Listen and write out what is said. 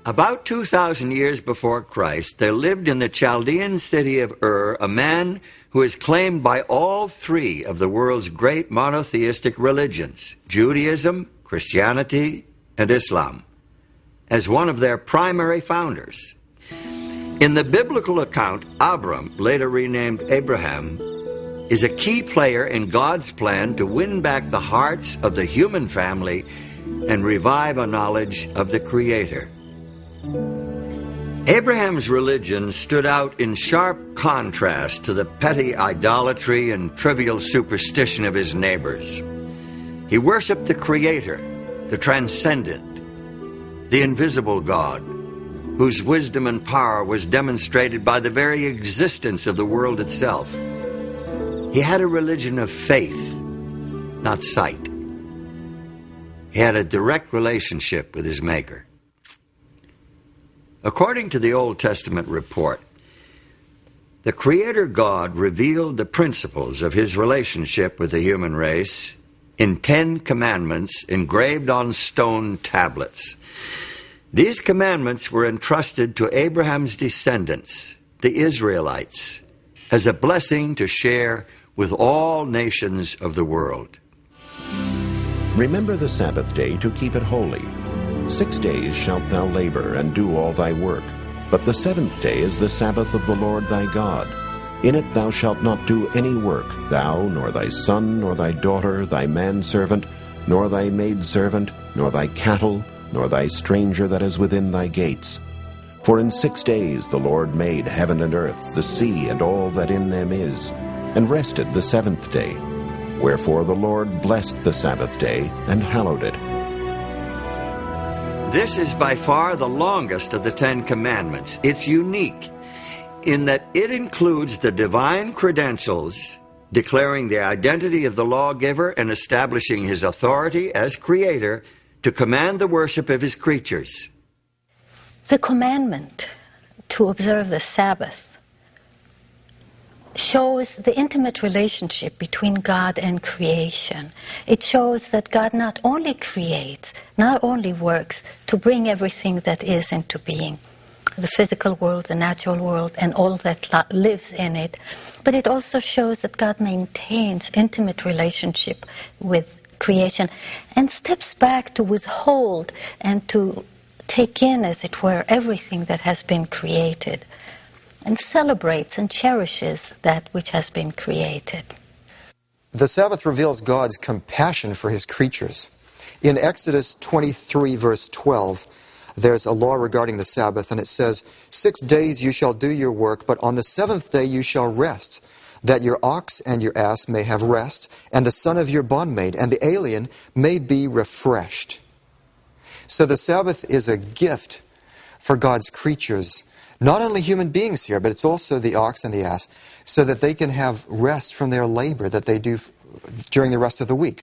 About 2,000 years before Christ, there lived in the Chaldean city of Ur a man who is claimed by all three of the world's great monotheistic religions, Judaism, Christianity, and Islam, as one of their primary founders. In the biblical account, Abram, later renamed Abraham, is a key player in God's plan to win back the hearts of the human family and revive a knowledge of the Creator. Abraham's religion stood out in sharp contrast to the petty idolatry and trivial superstition of his neighbors. He worshiped the Creator, the transcendent, the invisible God, whose wisdom and power was demonstrated by the very existence of the world itself. He had a religion of faith, not sight. He had a direct relationship with his Maker. According to the Old Testament report, the Creator God revealed the principles of his relationship with the human race in 10 commandments engraved on stone tablets. These commandments were entrusted to Abraham's descendants, the Israelites, as a blessing to share with all nations of the world. Remember the Sabbath day to keep it holy. 6 days shalt thou labor and do all thy work, but the seventh day is the Sabbath of the Lord thy God. In it thou shalt not do any work, thou, nor thy son, nor thy daughter, thy manservant, nor thy maidservant, nor thy cattle, nor thy stranger that is within thy gates. For in 6 days the Lord made heaven and earth, the sea, and all that in them is, and rested the seventh day. Wherefore the Lord blessed the Sabbath day, and hallowed it. This is by far the longest of the 10 Commandments. It's unique in that it includes the divine credentials, declaring the identity of the lawgiver and establishing his authority as Creator to command the worship of his creatures. The commandment to observe the Sabbath shows the intimate relationship between God and creation. It shows that God not only creates, not only works to bring everything that is into being, the physical world, the natural world, and all that lives in it, but it also shows that God maintains intimate relationship with creation and steps back to withhold and to take in, as it were, everything that has been created, and celebrates and cherishes that which has been created. The Sabbath reveals God's compassion for his creatures. In Exodus 23, verse 12, there's a law regarding the Sabbath, and it says, 6 days you shall do your work, but on the seventh day you shall rest, that your ox and your ass may have rest, and the son of your bondmaid and the alien may be refreshed. So the Sabbath is a gift for God's creatures, not only human beings here, but it's also the ox and the ass, so that they can have rest from their labor that they do during the rest of the week.